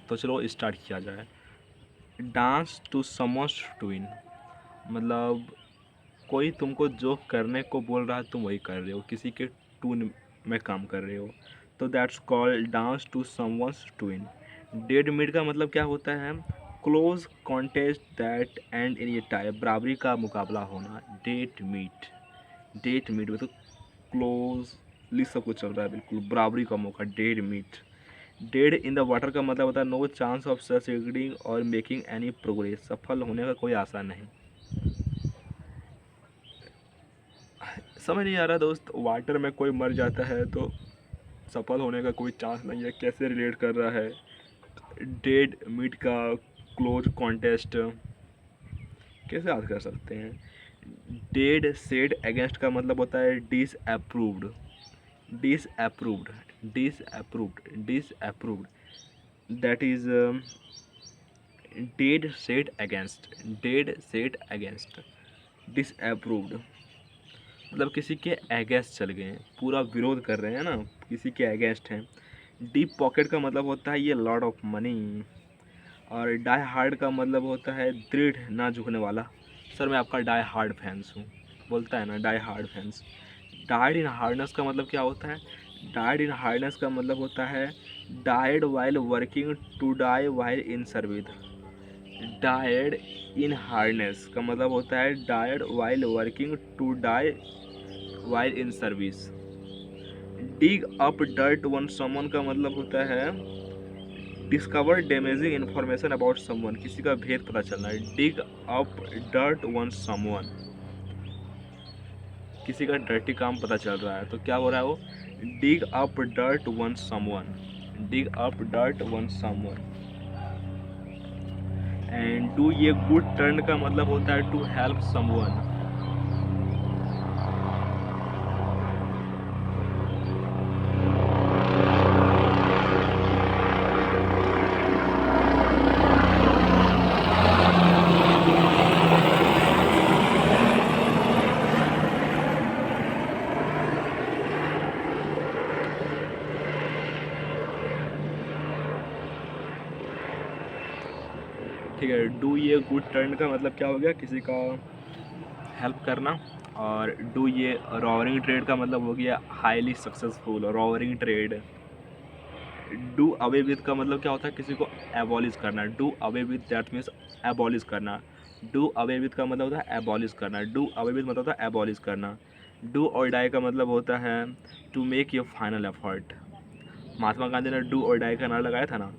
तो चलो स्टार्ट किया जाए। डांस टू समवन्स ट्विन, मतलब कोई तुमको जो करने को बोल रहा है तुम वही कर रहे हो, किसी के टून में काम कर रहे हो, तो that's called dance to someone's twin. Dead meet का मतलब क्या होता है? Close contest that end in a tie, बराबरी का मुकाबला होना। डेड मीट, डेड मीट मतलब क्लोजली सब कुछ चल रहा है, बिल्कुल बराबरी का मौका, dead meet. Dead in the water का मतलब होता है नो चांस ऑफ सक्सीडिंग और मेकिंग एनी प्रोग्रेस, सफल होने का कोई आशा नहीं। समझ नहीं आ रहा दोस्त, वाटर में कोई मर जाता है तो सफल होने का कोई चांस नहीं है, कैसे रिलेट कर रहा है? डेड मीट का क्लोज कॉन्टेस्ट कैसे याद कर सकते हैं? डेड सेड अगेंस्ट का मतलब होता है disapproved, disapproved, disapproved, disapproved, that is dead said against, dead said against, disapproved मतलब किसी के अगेंस्ट चल गए, पूरा विरोध कर रहे हैं ना, किसी के अगेंस्ट हैं। डीप पॉकेट का मतलब होता है ये लॉट ऑफ मनी। और डाई हार्ड का मतलब होता है दृढ़ ना झुकने वाला। सर मैं आपका डाई हार्ड फैंस हूँ, बोलता है ना die hard fans. Died in hardness का मतलब क्या होता है? डाइड इन हार्डनेस का मतलब होता है died while working to die while in service. Died in hardness का मतलब होता है died while working to die while in service. Dig up dirt one someone का मतलब होता है discover damaging information about someone, किसी का भेद पता चलना है। Dig up dirt one someone, किसी का डर्टी काम पता चल रहा है, तो क्या हो रहा है वो? Dig up dirt one someone, dig up dirt one someone. And do a good turn का मतलब होता है टू हेल्प समवन। ठीक है, डू ये गुड टर्न का मतलब क्या हो गया? किसी का हेल्प करना। और डू ये रॉवरिंग ट्रेड का मतलब हो गया highly successful roaring trade. Do away with का मतलब क्या होता है? किसी को एबॉलिश करना। Do away with that means abolish करना। डू अवे विद का मतलब होता है एबॉलिश करना। डू अवे विद मतलब होता है एबॉलिश करना। डू और डाई का मतलब होता है to make your final effort. Mahatma Gandhi ने डू और डाई का नारा लगाया था ना।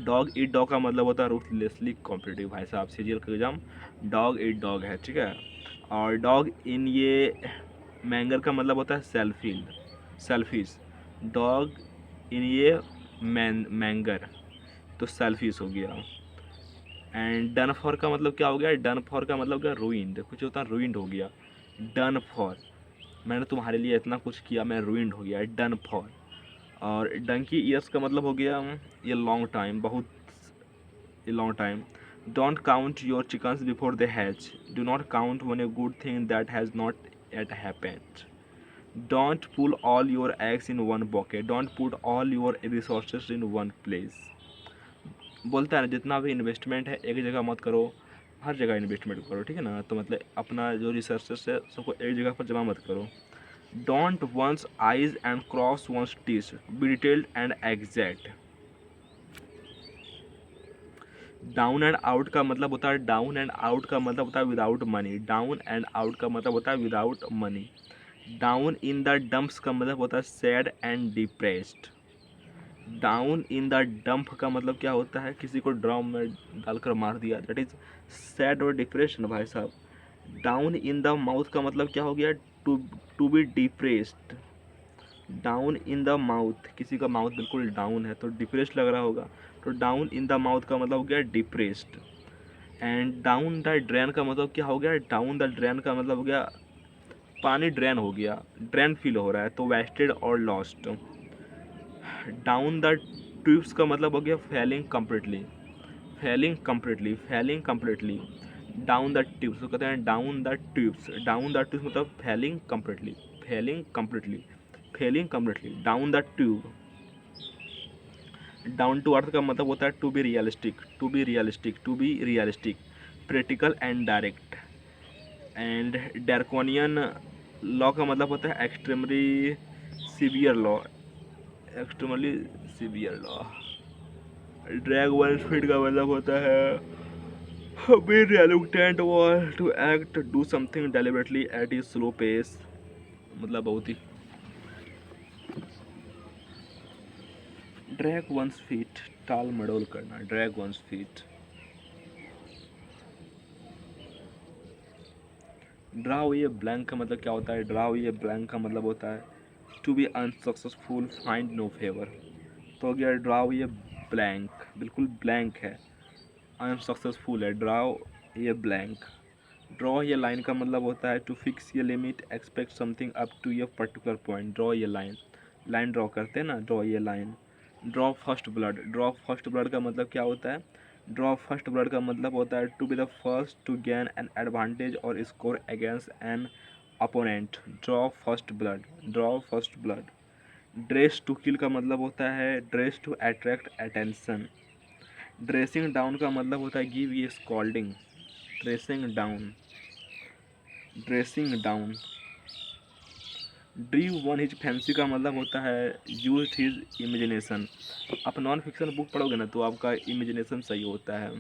डॉग ईट डॉग का मतलब होता है रूथलेसली कॉम्पिटिटिव। भाई साहब सीरियल का एग्जाम डॉग ईट डॉग है, ठीक है। और डॉग इन ये मैंगर का मतलब होता है सेल्फिल, सेल्फिश। डॉग इन ये मैंगर, तो सेल्फिश हो गया। एंड डन फॉर का मतलब क्या हो गया? डन फॉर का मतलब क्या? रूइंड, कुछ होता है रूइंड हो गया। डन फॉर, मैंने तुम्हारे लिए इतना कुछ किया, मैं रूइंड हो गया, डन फॉर। और डंकी ईयर्स का मतलब हो गया ये लॉन्ग टाइम, बहुत long time. Don't count your chickens before they hatch, do not count one a good thing that has not yet happened. Don't pull all your eggs in one bucket. Don't put all your resources in one place. बोलता है ना जितना भी investment है एक जगह मत करो, हर जगह इन्वेस्टमेंट करो, ठीक है ना। तो मतलब अपना जो रिसोर्सेस है सबको एक जगह पर जमा मत करो। डोंट one's i's and cross one's t's, be detailed and exact. Down and out का मतलब होता है डाउन एंड आउट का मतलब होता है without money. Down and out का मतलब होता है without money. Down in the dumps का मतलब होता है sad and depressed. Down in the dump का मतलब क्या होता है? किसी को ड्रम में डालकर मार दिया, दैट इज सैड और डिप्रेशन भाई साहब। डाउन इन द माउथ का मतलब क्या हो गया? To to be depressed. Down in the mouth, किसी का माउथ बिल्कुल डाउन है तो डिप्रेस्ड लग रहा होगा, तो डाउन इन द माउथ का मतलब हो गया depressed. And down the drain का मतलब क्या हो गया? डाउन द ड्रेन का मतलब हो गया पानी ड्रेन हो गया, ड्रेन फील हो रहा है, तो वेस्टेड और लॉस्ट। डाउन द ट्यूब्स का मतलब हो गया failing completely, failing completely, failing completely. Down the tubes तो कहते हैं down the tubes, down the tubes मतलब failing completely, failing completely, failing completely, down the tube. Down to earth का मतलब होता है to be realistic, to be realistic, to be realistic, practical and direct. And draconian law का मतलब होता है extremely severe law, extremely severe law. Drag on speed का मतलब होता है be reluctant or to act, do something deliberately at a slow pace, मतलब बहुत ही। ड्रैग वंस फीट, टाल मडोल करना, ड्रैग वंस फीट। ड्राउ ये ब्लैंक का मतलब क्या होता है? ड्राउ ये ब्लैंक का मतलब होता है to be unsuccessful, find no favour. तो हो गया ड्राउ ये ब्लैंक, बिल्कुल ब्लैंक है, अनसक्सेसफुल है, ड्राउ ये ब्लैंक। ड्रॉ ये लाइन का मतलब होता है टू फिक्स ये limit, expect something up to ये पर्टिकुलर पॉइंट। ड्रॉ ये लाइन, लाइन ड्रॉ करते हैं ना, ड्रॉ ये line. Draw first blood, draw first blood का मतलब क्या होता है? ड्रॉ फर्स्ट ब्लड का मतलब होता है to be the first to gain an advantage और score against an opponent. Draw first blood, draw first blood. Dress to kill का मतलब होता है dress to attract attention. Dressing down का मतलब होता है give a scolding. Dressing down, dressing down. Draw on his fancy का मतलब होता है यूज हिज इमेजिनेशन। आप नॉन फिक्शन बुक पढ़ोगे ना तो आपका इमेजिनेशन सही होता है,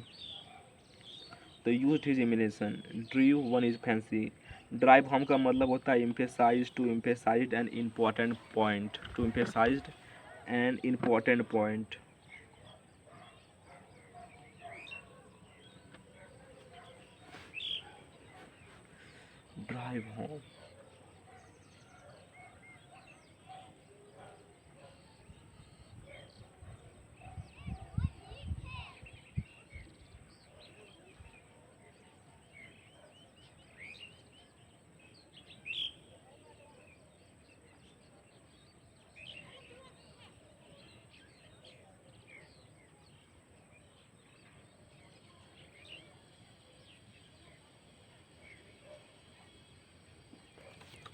तो use his imagination. Draw on his fancy. Drive home का मतलब होता है emphasise, to emphasise an important point, to emphasise an important point. Drive home.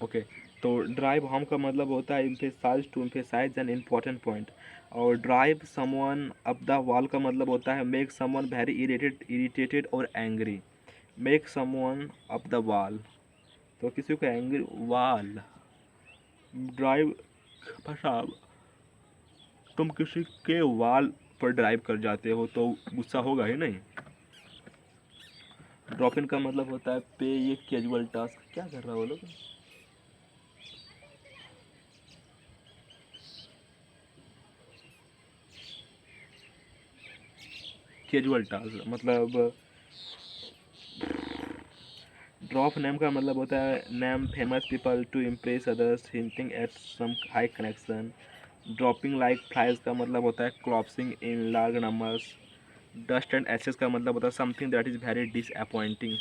Okay, तो ड्राइव होम का मतलब होता है emphasise, to emphasise an important point. और drive someone up the wall का मतलब होता है मेक समवन वेरी इरिटेटेड और angry. Make someone up the wall, तो किसी को एंग्री, वॉल, ड्राइव। साहब तुम किसी के वॉल पर ड्राइव कर जाते हो तो गुस्सा होगा ही नहीं। ड्रॉप इन का मतलब होता है पे ये कैजुअल टास्क। क्या कर रहा है वो लोग? कैजुअल टास्क मतलब। ड्रॉप नेम का मतलब होता है name famous people to impress others, hinting at some high connection. Dropping like flies का मतलब होता है collapsing in large numbers. Dust and ashes का मतलब होता है something that is very disappointing.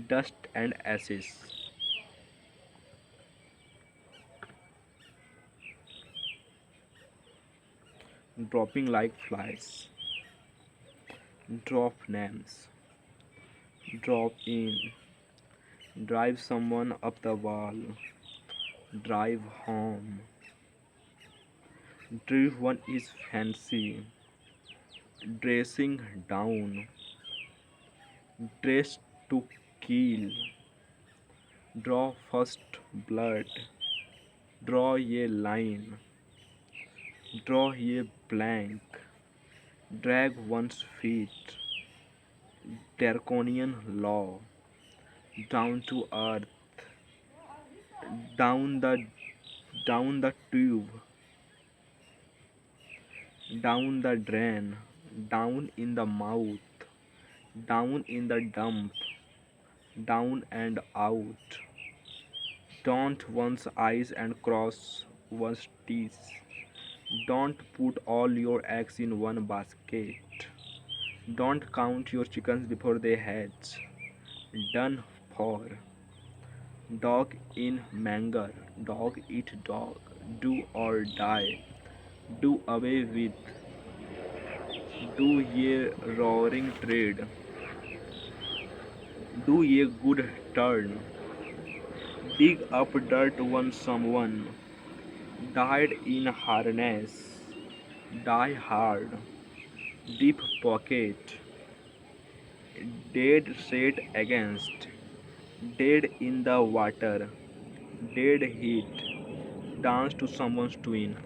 Dust and ashes. Dropping like flies. Drop names. Drop in. Drive someone up the wall. Drive home. Draw on his fancy. Dressing down. Dress to kill. Draw first blood. Draw ये line. Draw ये blank. Drag one's feet. Draconian law. Down to earth. Down the down the tube. Down the drain. Down in the mouth. Down in the dump. Down and out. Don't one's eyes and cross one's teeth. Don't put all your eggs in one basket. Don't count your chickens before they hatch. Done for. Dog in manger. Dog eat dog. Do or die. Do away with. Do ye roaring trade. Do ye good turn. Dig up dirt on someone. died in harness, die hard, deep pocket, dead set against, dead in the water, dead heat, dance to someone's twin.